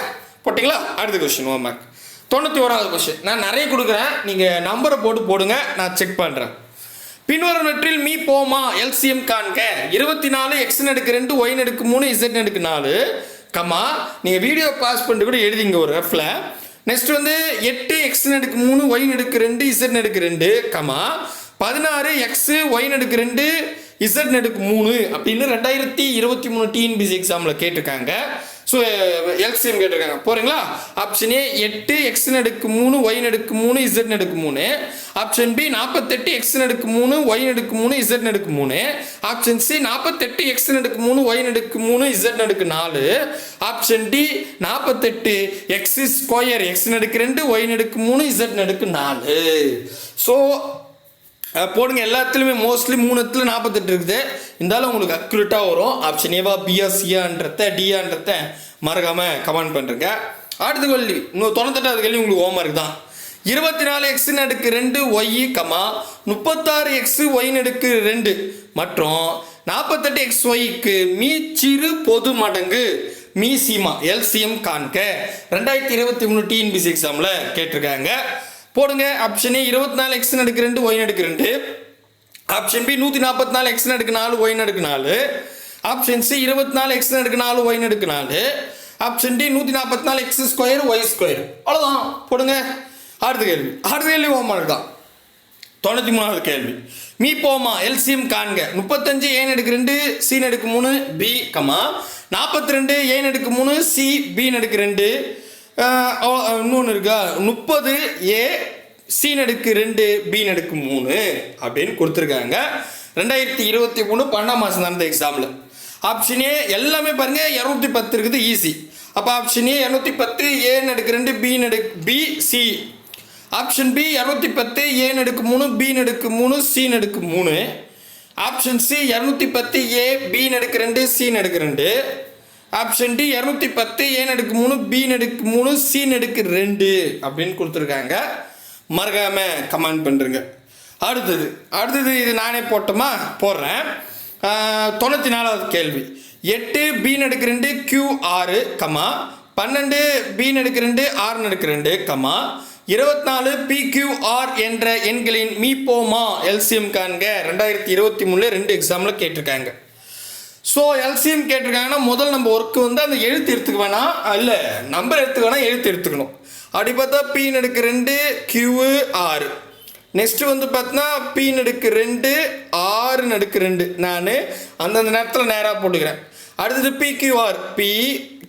Speaker 1: போட்டிங்களா? அடுத்த கொஸ்டின் ஹோம்வொர்க். 91வது கொஸ்டின். நான் நிறைய கொடுக்குறேன், நீங்கள் நம்பரை போடுங்க, நான் செக் பண்ணுறேன். பின்வருவனவற்றில் மீ போமா எல்சிஎம் காண்க. 24 எக்ஸ் நடுக்கு 2 ஒய் நடுக்கு 3 இசட் நடுக்கு 4 கமா, நீங்கள் வீடியோ பாஸ் பண்ணிட்டு கூட எழுதிங்க ஒரு ரெஃப்ல. நெக்ஸ்ட் வந்து 8 எக்ஸ் நடுக்கு 3 ஒய் நடுக்கு 2 இசட் நடுக்கு 2 கமா 16 எக்ஸ் ஒய் நடுக்கு 2 இசட் நடுக்கு 3 அப்படின்னு 2023 டிஎன்பிசி எக்ஸாமில் கேட்டிருக்காங்க. ஸோ எல்சிஎம் கேட்டிருக்காங்க போகிறீங்களா. ஆப்ஷன் ஏ 8 எக்ஸ்னு அடுக்கு 3 ஒய்னு அடுக்கு 3 இசட்னு அடுக்கு 3. ஆப்ஷன் பி 48 எக்ஸ்னு அடுக்கு 3 ஒய்னு அடுக்கு 3 இசட்னு அடுக்கு 3. ஆப்ஷன் சி 48 எக்ஸ்னு அடுக்கு 3 ஒய்னு அடுக்கு 3 இசட்னு அடுக்கு 4. ஆப்ஷன் டி 48 எக்ஸ் ஸ்கொயர் எக்ஸ்னு அடுக்கு 2 ஒய்னு அடுக்கு 3 இசட்னு அடுக்கு 4. ஸோ போடுங்க. எல்லாத்துலேயுமே மோஸ்ட்லி 3 48 இருக்குது. இருந்தாலும் உங்களுக்கு அக்யூரேட்டாக வரும். ஆப்ஷன் ஏவா பியா சியான்றத டியான்றத மறக்காமல் கமெண்ட் பண்ணுறேங்க. அடுத்த கேள்வி இன்னும் 98வது கேள்வி உங்களுக்கு ஹோம்ஒர்க் தான். 24 எக்ஸ்னு அடுக்கு 2 ஒய் கமா 36 எக்ஸ் ஒய்னு அடுக்கு 2 மற்றும் 48 எக்ஸ் ஒய்க்கு மீச்சிறு பொது மடங்கு மீசிமா எல்சிஎம் காண்க 2023 டிஎன்பிசி எக்ஸாமில் கேட்டிருக்காங்க. போடுங்க. ஆப்ஷன் ஏ 24 எக்ஸ்னு அடுக்கு 2 ஒய்னு அடுக்கு 2. ஆப்ஷன் பி 144 எக்ஸ்னு அடுக்கு 4 ஒய்னு அடுக்கு 4. ஆப்ஷன் சி 24 எக்ஸ்னு அடுக்கு 4 ஒய்னு அடுக்கு 4. Option D 144 x square y square. அவ்வளோதான். போடுங்க. அடுத்த கேள்வி ஹோம்ஒர்க் தான். 93வது கேள்வி. மீ போமா எல்சிஎம் காண்க 35 ஏன் அடுக்கு 2 சி அடுக்கு 3 பி கமா 42 ஏன் அடுக்கு 3 சி பி அடுக்கு 2. இன்னொன்று இருக்கா 30 ஏ சி அடுக்கு 2 பி அடுக்கு 3 அப்படின்னு கொடுத்துருக்காங்க. 2023 12ஆம் மாதம் நடந்த எக்ஸாமில். ஆப்ஷன் ஏ எல்லாமே பாருங்க 210 இருக்குது ஈஸி. அப்போ ஆப்ஷன் ஏ 210 ஏ அடுக்கு 2 பி சி. ஆப்ஷன் பி 210 ஏ அடுக்கு 3 பி அடுக்கு 3 சி அடுக்கு 3. ஆப்ஷன் சி 210 ஏ பி அடுக்கு 2 சி அடுக்கு 2. ஆப்ஷன் டி 210 ஏ அடுக்கு 3 பி அடுக்கு 3 சி அடுக்கு 2 அப்படின்னு கொடுத்துருக்காங்க. மறக்காம கமெண்ட் பண்ணுறேங்க. அடுத்தது இது நானே போடுறேன். 94வது கேள்வி. 8 பி அடுக்கு 2 கியூ 6 கமா 12 பி அடுக்கு 2 ஆர் அடுக்கு 2 கமா 24 பி கியூ ஆர் என்ற எண்களின் மீப்போமா எல்சிஎம் காண்க 2023 2 எக்ஸாமில் கேட்டிருக்காங்க. ஸோ எல்சிஎம் கேட்டிருக்காங்கன்னா முதல் நம்ம ஒர்க்கு வந்து அந்த எழுத்து எடுத்துக்க வேணாம், இல்லை நம்பர் எடுத்துக்க வேணாம், எழுத்து எடுத்துக்கணும். அப்படி பார்த்தா பி அடுக்கு 2 கியூ 6. நெக்ஸ்ட்டு வந்து பார்த்தீங்கன்னா பி அடுக்கு 2 ஆறு அடுக்கு 2 நான் அந்தந்த நேரத்தில் நேராக போட்டுக்கிறேன். அடுத்தது பி கியூஆர் பி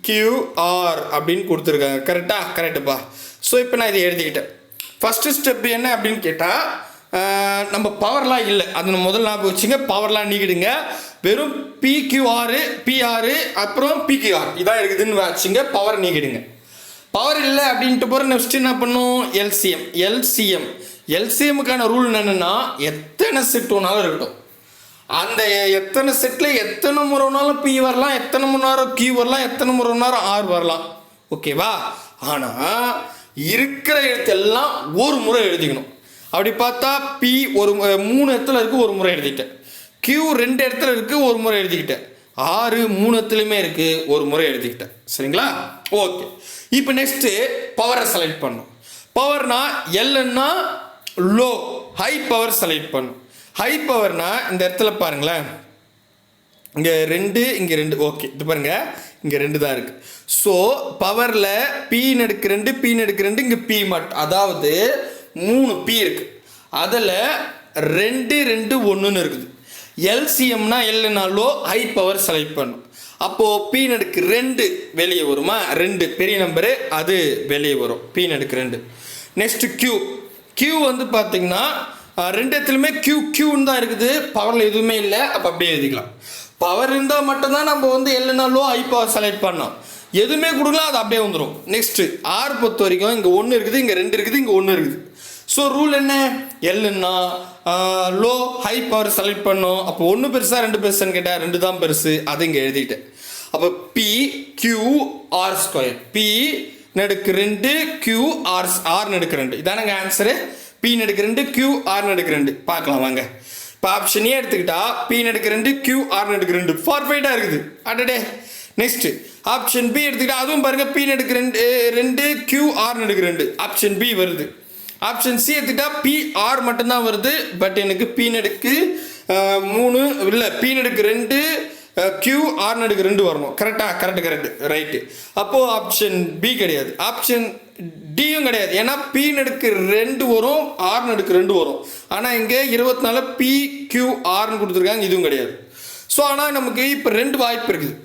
Speaker 1: கியூஆர் அப்படின்னு கொடுத்துருக்காங்க. கரெக்டுப்பா. ஸோ இப்போ நான் இதை எழுதிக்கிட்டேன். ஃபஸ்ட்டு ஸ்டெப் என்ன அப்படின்னு கேட்டால் நம்ம பவர்லாம் இல்லை, அது முதல்ல ஞாபகம் வச்சுங்க. பவர்லாம் நீக்கிடுங்க. வெறும் பிக்யூஆர் பிஆர் அப்புறம் பிக்யூஆர் இதான் இருக்குதுன்னு வச்சுங்க. பவர் நீக்கிடுங்க. பவர் இல்லை அப்படின்ட்டு போகிற நெக்ஸ்ட் என்ன பண்ணும் எல்சிஎம்முக்கான ரூல் என்னென்னா எத்தனை செட் ஒன்றாலும் இருக்கட்டும். அந்த எத்தனை செட்டில் எத்தனை முறை ஒன்றாலும் பி வரலாம், எத்தனை மணி நேரம் கியூ வரலாம், எத்தனை முறை நேரம் ஆர் வரலாம். ஓகேவா? ஆனால் இருக்கிற எழுத்தெல்லாம் ஒரு முறை எழுதிக்கணும். அப்படி பார்த்தா பி ஒரு 3 இடத்துல இருக்குது, ஒரு முறை எழுதிட்டேன். கியூ 2 இடத்துல இருக்குது, ஒரு முறை எழுதிக்கிட்டேன். ஆறு 3 இடத்துலையுமே இருக்குது, ஒரு முறை எழுதிக்கிட்டேன். சரிங்களா? ஓகே. இப்போ நெக்ஸ்ட்டு பவரை செலக்ட் பண்ணும். பவர்னா எல்னா லோ ஹை பவர் செலக்ட் பண்ணும். ஹை பவர்னா இந்த இடத்துல பாருங்களேன், இங்கே 2 இங்கே 2. ஓகே, இது பாருங்க இங்கே 2 தான் இருக்குது. ஸோ பவரில் பி அடுக்கு 2 பி அடுக்கு 2 இங்கே பி மட்டும், அதாவது 3 பி இருக்குது. அதில் 2 2 1ன்னு இருக்குது. எல்சிஎம்னா எல்னா லோ ஹை பவர் செலக்ட் பண்ணும். அப்போது பி அடுக்கு 2 வெளியே வருமா? 2 பெரிய நம்பரு, அது வெளியே வரும். பி அடுக்கு 2. நெக்ஸ்ட்டு கியூ வந்து பார்த்தீங்கன்னா 2 இடத்துலையுமே கியூன்னு தான் இருக்குது. பவரில் எதுவுமே இல்லை. அப்போ அப்படியே எழுதிக்கலாம். பவர் இருந்தால் மட்டும்தான் நம்ம வந்து எல்னா லோ ஹை பவர் செலக்ட் பண்ணோம். எதுவுமே கொடுக்கலாம், அது அப்படியே வந்துடும். நெக்ஸ்ட்டு ஆர் பொறுத்த வரைக்கும் இங்கே 1 இருக்குது, இங்கே 2 இருக்குது, இங்கே 1 இருக்குது. ஸோ ரூல் என்ன? எல்லுன்னா லோ ஹை பவர் செலக்ட் பண்ணோம். அப்போ 1 பெருசா 2 பெருசான்னு கேட்டால் 2 தான் பெருசு, அதை இங்கே எழுதிட்டேன். அப்போ P Q R square, P நடுக்கு 2 கியூ ஆர் நடுக்கு 2 இதானங்க ஆன்சரு. பி நடுக்கு 2 கியூ ஆர் நடுக்கு 2 பார்க்கலாம் வாங்க. இப்போ ஆப்ஷனே எடுத்துக்கிட்டா பி நடுக்கு 2 கியூ ஆர் நடுக்கு 2 பர்ஃபெக்டாக இருக்குது. அடடே. நெக்ஸ்ட் ஆப்ஷன் பி எடுத்துக்கிட்டா அதுவும் பாருங்க, பி நடுக்கு 2 கியூ ஆர் நடுக்கு 2 ஆப்ஷன் பி வருது. ஆப்ஷன் சி எடுத்துக்கிட்டா பி ஆர் மட்டும்தான் வருது. பட் எனக்கு பி நடுக்கு 3 இல்லை, பி நடுக்கு 2 கியூ ஆர் நடுக்கு 2 வரணும். Correct right. அப்போது ஆப்ஷன் பி கிடையாது, ஆப்ஷன் டியும் கிடையாது. ஏன்னா பி நடுக்கு 2 வரும், ஆர் நடுக்கு 2 வரும். ஆனால் இங்கே 24 பி கியூ ஆர்னு கொடுத்துருக்காங்க, இதுவும் கிடையாது. ஸோ ஆனால் நமக்கு இப்போ 2 வாய்ப்பு இருக்குது.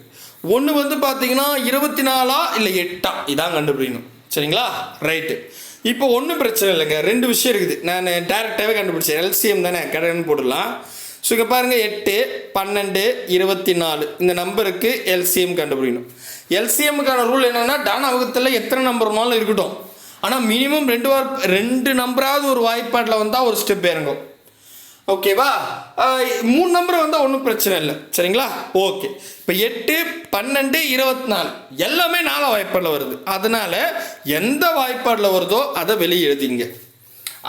Speaker 1: ஒன்று வந்து பார்த்தீங்கன்னா 24 இல்லை 8 இதான் கண்டுபிடிக்கணும். சரிங்களா? ரைட்டு. இப்போ ஒன்றும் பிரச்சனை இல்லைங்க. ரெண்டு விஷயம் இருக்குது. நான் டேரெக்டாகவே கண்டுபிடிச்சேன். எல்சிஎம் தானே, கடன் போடலாம். ஸோ இங்கே பாருங்கள், 8, 12, 24 இந்த நம்பருக்கு எல்சிஎம் கண்டுபிடிக்கணும். எல்சிஎம்முக்கான ரூல் என்னென்னா, டானா வகுத்தில் எத்தனை நம்பர் வேணாலும் இருக்கட்டும், ஆனால் மினிமம் ரெண்டு நம்பராவது ஒரு வாய்ப்பாட்டில் வந்தால் ஒரு ஸ்டெப் இறங்கும். ஓகேவா? 3 நம்பர் வந்தால் ஒன்றும் பிரச்சனை இல்லை. சரிங்களா? ஓகே. இப்போ 8, 12, 24 எல்லாமே 4 வாய்ப்பாடில் வருது. அதனால் எந்த வாய்ப்பாடில் வருதோ அதை வெளியே எழுதிங்க.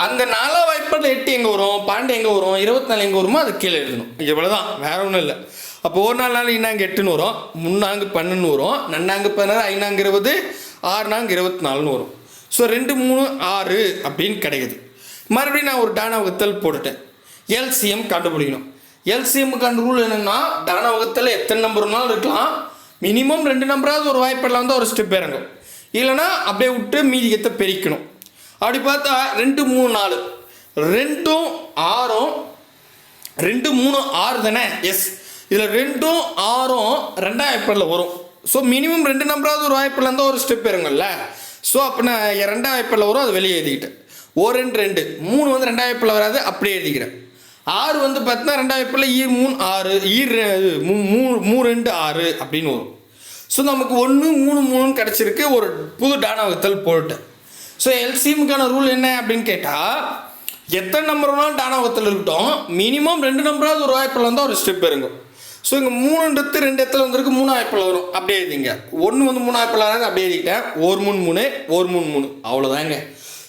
Speaker 1: அங்கே 4 வாய்ப்பாடில் 8 எங்கே வரும், 12 எங்கே வரும், 24 எங்கே வருமோ அது கீழே எழுதணும். இவ்வளோதான், வேற ஒன்றும் இல்லை. அப்போ ஒரு நாள் இன்னாங்க 8ன்னு வரும், 3 12 வரும், 4 16, 5 20, 6 24 வரும். ஸோ 2 3 6 அப்படின்னு கிடைக்குது. மறுபடியும் நான் ஒரு டானா வகுத்தல் போட்டுட்டேன். எல்சிஎம் கண்டுபிடிக்கணும். எல்சிஎம்முக்கான ரூல் என்னென்னா, டானா வகுத்தல் எத்தனை நம்பர்னாலும் இருக்கலாம், மினிமம் 2 நம்பராவது ஒரு வாய்ப்பாடில் வந்து ஒரு ஸ்டெப் இறங்கும். இல்லைனா அப்படியே விட்டு மீதிக்கத்தை பெருக்கணும். அப்படி பார்த்தா 2 3 4 2ம் 6ம் 2 3 6 தானே? எஸ். இதில் 2ம் 6ம் 2ஆம் வாய்ப்பாடில் வரும். ஸோ மினிமம் 2 நம்பராவது ஒரு வாய்ப்பாடில் இருந்தால் ஒரு ஸ்டெப் இறங்கும்ல. ஸோ அப்போ நான் 2ஆம் வாய்ப்பாடில் வரும், அது வெளியே எழுதிக்கிட்டேன். 1 2 3 வந்து 2ஆம் வாய்ப்பாடில் வராது, அப்படியே எழுதிக்கிறேன். 6 வந்து பார்த்தீங்கன்னா 2ஆம் வாய்ப்பாடில் ஈர் 3 6 ஈர் 3 2 6 அப்படின்னு வரும். ஸோ நமக்கு 1 3 3 கிடச்சிருக்கு. ஒரு புது டானா வகுத்தல் போட்டேன். ஸோ எல்சிஎம்முக்கான ரூல் என்ன அப்படின்னு கேட்டால், எத்தனை நம்பர் வேணாலும் டானா வகுத்தல் இருக்கட்டும், மினிமம் 2 நம்பராவது ஒரு வாய்ப்பில் வந்தால் ஒரு ஸ்டெப் இறங்கும். ஸோ இங்கே 3ன்றது 2 இடத்துல வந்துருக்கு, 3 வாய்ப்பில் வரும், அப்படியே எழுதிங்க. 1 வந்து 3 வாய்ப்பில் வராது, அப்படியே எழுதிக்கிட்டேன். 1 3 3 1 3 3 அவ்வளோதாங்க.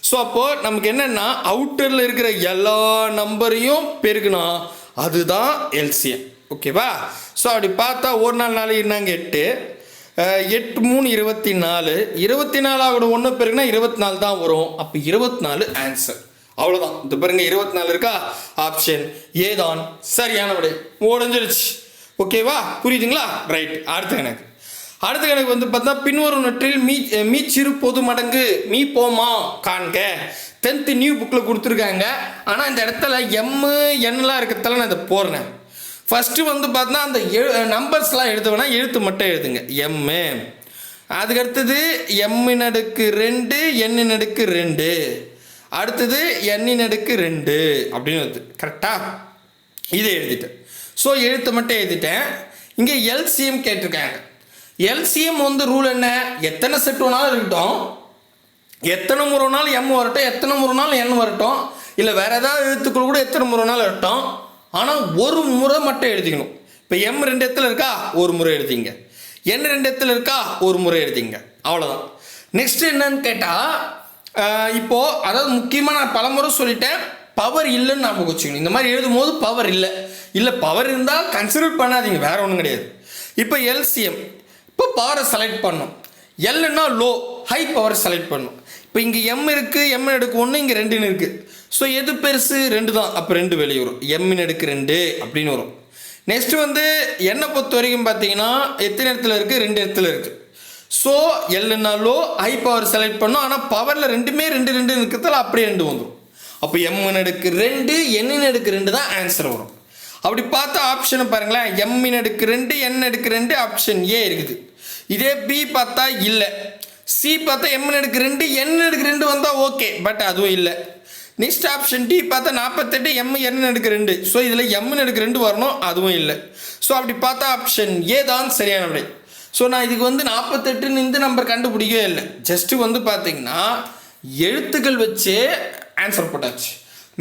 Speaker 1: ஸோ அப்போது நமக்கு என்னென்னா, அவுட்டரில் இருக்கிற எல்லா நம்பரையும் பெருக்கணும், அதுதான் எல்சிஎம். ஓகேவா? ஸோ அப்படி பார்த்தா ஒரு நாள் இருந்தாங்க 8 8 3 24 24 1 பெருக்குனா 24 தான் வரும். அப்போ 24 ஆன்சர். அவ்வளோதான். இது பாருங்க 24 இருக்கா? ஆப்ஷன் ஏ தான் சரியான விடை. முடிஞ்சிருச்சு. ஓகேவா? புரியுதுங்களா? ரைட். அடுத்த கணக்கு வந்து பார்த்தா, பின்வரும் நற்றில் மீச்சிறு பொது மடங்கு மீ போமா காண்க. 10th நியூ புக்கில் கொடுத்துருக்காங்க. ஆனால் இந்த இடத்துல என்னலாம் இருக்கிறதால நான் இதை போடுறேன். ஃபஸ்ட்டு வந்து பார்த்தா அந்த நம்பர்ஸ்லாம் எழுதுவேன்னா எழுத்து மட்டும் எழுதுங்க. அதுக்கடுத்தது m2 n2 அடுத்தது n2 அப்படின்னு வருது. கரெக்டாக இதை எழுதிட்டேன். ஸோ எழுத்து மட்டும் எழுதிட்டேன். இங்கே எல்சிஎம் கேட்டிருக்காங்க. எல்சிஎம் வந்து ரூல் என்ன, எத்தனை செட் வேணாலும் இருக்கட்டும், எத்தனை முறை வேணாலும் m வரட்டும், எத்தனை முறை வேணாலும் n வரட்டும், இல்லை வேறு ஏதாவது எழுத்துக்கள் கூட எத்தனை முறை வேணாலும் இருக்கட்டும், ஆனால் ஒரு முறை மட்டும் எழுதிக்கணும். இப்போ m 2 இடத்துல இருக்கா, ஒரு முறை எழுதிங்க. n 2 இடத்துல இருக்கா, ஒரு முறை எழுதிங்க. அவ்வளோதான். நெக்ஸ்ட் என்னன்னு கேட்டால், இப்போது அதாவது முக்கியமாக நான் பலமுறை சொல்லிட்டேன், பவர் இல்லைன்னு ஞாபகம் வச்சுக்கணும். இந்த மாதிரி எழுதும் போது பவர் இல்லை பவர் இருந்தால் கன்சிடர் பண்ணாதீங்க, வேறு ஒன்றும் கிடையாது. இப்போ எல்சிஎம், இப்போ பவரை செலக்ட் பண்ணணும். எல்னா லோ, ஹை பவர் செலக்ட் பண்ணணும். இப்போ இங்கே m இருக்குது, m1 இங்கே 2 இருக்குது. ஸோ எது பெருசு? 2 தான். அப்போ 2 வெளியே வரும், m2 அப்படின்னு வரும். நெக்ஸ்ட்டு வந்து என்னை பொறுத்த வரைக்கும் பார்த்தீங்கன்னா, எத்தனை இடத்துல இருக்குது? 2 இடத்துல இருக்குது. ஸோ எல்னா லோ, ஹை பவர் செலக்ட் பண்ணோம். ஆனால் பவரில் 2மே 2 இருக்கிறதால அப்படியே 2 வந்துடும். அப்போ m2 n2 தான் ஆன்சர் வரும். அப்படி பார்த்தா ஆப்ஷனை பாருங்களேன், m2 n2 ஆப்ஷன் ஏ இருக்குது. இதே பி பார்த்தா இல்லை, சி பார்த்தா m2 n2 வந்தால் ஓகே, பட் அதுவும் இல்லை. நெக்ஸ்ட் ஆப்ஷன் டி பார்த்தா 48 m n2. ஸோ இதில் m2 வரணும், அதுவும் இல்லை. ஸோ அப்படி பார்த்தா ஆப்ஷன் ஏ தான் சரியான விடை. ஸோ நான் இதுக்கு வந்து 48 இந்த நம்பர் கண்டுபிடிக்கவே இல்லை, ஜஸ்ட்டு வந்து பார்த்தீங்கன்னா எழுத்துக்கள் வச்சு ஆன்சர் போட்டாச்சு.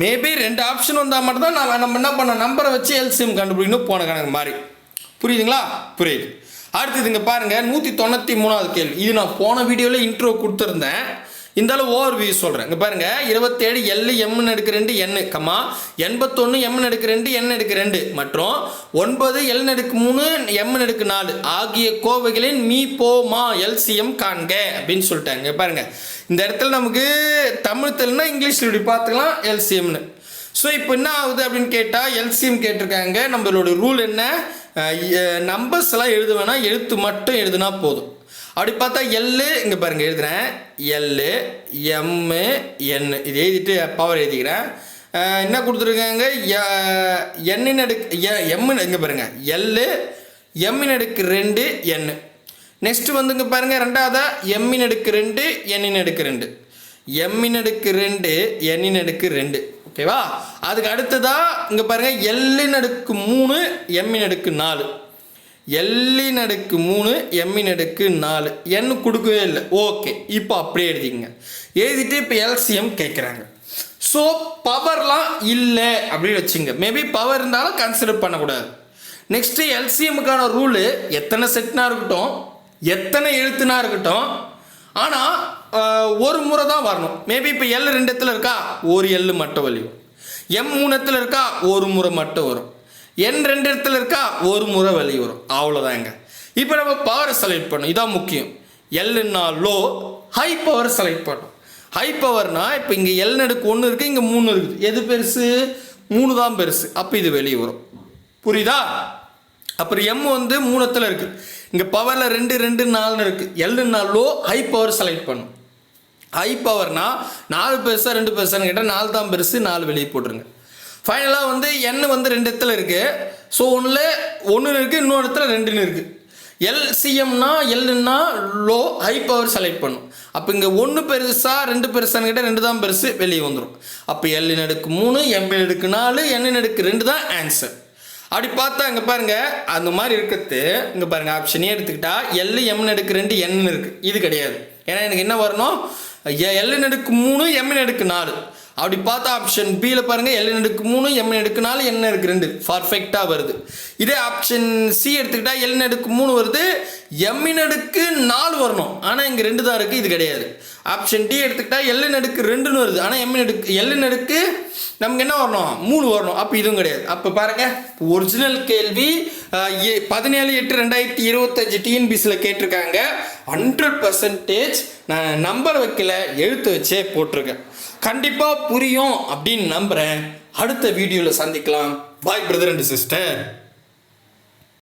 Speaker 1: மேபி 2 ஆப்ஷன் வந்தால் மட்டும்தான் நம்ம என்ன பண்ண நம்பரை வச்சு எல்சிஎம் கண்டுபிடிக்கணும், போன கணக்கு மாதிரி. புரியுதுங்களா? புரியுது. அடுத்தது இங்கே பாருங்கள், 193வது கேள்வி. இது நான் போன வீடியோவில் இன்ட்ரோ கொடுத்துருந்தேன், இருந்தாலும் ஓவர் வியூ சொல்கிறேன். இங்கே பாருங்கள், 27 L m2 n, 81 m2 n2 மற்றும் 9 L3 m4 ஆகிய கோவைகளின் மீ போ மா எல்சிஎம் காண்க அப்படின்னு சொல்லிட்டாங்க. பாருங்கள், இந்த இடத்துல நமக்கு தமிழ் தெலுங்குனா இங்கிலீஷில் இப்படி பார்த்துக்கலாம் எல்சிஎம்னு. ஸோ இப்போ என்ன ஆகுது அப்படின்னு கேட்டால், எல்சிஎம் கேட்டிருக்காங்க. நம்மளோட ரூல் என்ன, நம்பர்ஸ் எல்லாம் எழுத வேணாம், எழுத்து மட்டும் எழுதுனா போதும். அப்படி பார்த்தா எல்லு, இங்கே பாருங்கள் எழுதுகிறேன், எல்லு m n இது எழுதிட்டு பவர் எழுதிக்கிறேன். என்ன கொடுத்துருக்காங்க, n m, இங்கே பாருங்கள் எல்லு எம்மின் அடுக்கு 2 n. நெக்ஸ்ட் வந்துங்க பாருங்க ரெண்டாவதா எம்மின் அடுக்கு 2 n அடுக்கு 2, எம்மின் அடுக்கு 2 n அடுக்கு 2. ஓகேவா? அதுக்கு அடுத்ததா இங்க பாருங்க எல்லின் அடுக்கு 3 எம்மின் அடுக்கு 4, எல்லின் அடுக்கு 3 எம்மின் அடுக்கு 4. n கொடுக்கவே இல்லை. ஓகே, இப்போ அப்படியே எழுதிங்க. எழுதிட்டு இப்போ எல்சிஎம் கேட்குறாங்க. ஸோ பவர்லாம் இல்லை அப்படின்னு வச்சுங்க. மேபி பவர் இருந்தாலும் கன்சிடர் பண்ணக்கூடாது. நெக்ஸ்ட்டு எல்சிஎம்முக்கான ரூலு எத்தனை செட்னா இருக்கட்டும், எத்தனை எழுத்துனா இருக்கட்டும், ஆனால் ஒரு முறை தான் வரணும். மேபி இப்போ எல் 2 இடத்துல இருக்கா, ஒரு எல் மட்டும் வெளி வரும். எம் 3 இடத்துல இருக்கா, ஒரு முறை மட்டும் வரும். என் 2 இடத்துல இருக்கா, ஒரு முறை வெளியே வரும். அவ்வளோதாங்க. இப்போ நம்ம பவரை செலக்ட் பண்ணணும். இதான் முக்கியம். எல்லுன்னா லோ, ஹை பவர் செலக்ட் பண்ணணும். ஹை பவர்னா இப்போ இங்கே எல் நடுக்கு 1 இருக்குது, இங்கே 3 இருக்குது. எது பெருசு? 3 தான் பெருசு. அப்போ இது வெளியே வரும். புரியுதா? அப்புறம் எம் வந்து 3 இடத்துல இருக்குது, இங்கே பவரில் 2 2 4 இருக்குது. எல்லுன்னா லோ, ஹை பவர் செலக்ட் பண்ணும். ஹை பவர்னா 4 பெருசா 2 பெருசான்னு கேட்டால் 4 தான் பெருசு, 4 வெளியே போட்டுருங்க. ஃபைனலாக வந்து என் வந்து 2 இடத்துல இருக்குது. ஸோ ஒன்று இருக்குது, இன்னொரு இடத்துல 2ன்னு இருக்குது. எல்சிஎம்னா எல்லுன்னா லோ, ஹை பவர் செலக்ட் பண்ணும். அப்போ இங்கே 1 பெருசா 2 பெருசான்னு கேட்டால் 2 தான் பெருசு, வெளியே வந்துடும். அப்போ எல்லின் அடுக்கு 3 எம்மின் அடுக்கு 4 எண்ணின் அடுக்கு 2 தான் ஆன்சர். அப்படி பார்த்தா இங்கே பாருங்க அந்த மாதிரி இருக்கிறது. இங்கே பாருங்க ஆப்ஷனே எடுத்துக்கிட்டா எல் எம்மின் அடுக்கு 2 என்னு இருக்குது. இது கிடையாது. ஏன்னா எனக்கு என்ன வரணும்? எல்லின் அடுக்கு 3 எம்மின் அடுக்கு 4. அப்படி பார்த்தா ஆப்ஷன் பியில் பாருங்கள் எல்லின் அடுக்கு 3 எம்மின் அடுக்கு 4 என்ன அடுக்கு 2 பர்ஃபெக்டாக வருது. இதே ஆப்ஷன் சி எடுத்துக்கிட்டால் எல்லின் அடுக்கு 3 வருது, எம்மின் அடுக்கு 4 வரணும். ஆனால் இங்கே 2 தான் இருக்குது, இது கிடையாது. ஆப்ஷன் டி எடுத்துக்கிட்டால் எல்லின் அடுக்கு 2ன்னு வருது, ஆனால் எல்லின் அடுக்கு நமக்கு என்ன வரணும்? 3 வரணும். அப்போ இதுவும் கிடையாது. அப்போ பாருங்கள், ஒரிஜினல் கேள்வி 17/8/2025 டிஎன்பிசியில் கேட்டிருக்காங்க. 100% நான் நம்பர் வைக்கல, எழுத்து வச்சே போட்டிருக்கேன். கண்டிப்பாக புரியும் அப்படின்னு நம்புகிறேன். அடுத்த வீடியோவில் சந்திக்கலாம். பாய் பிரதர் அண்ட் சிஸ்டர்.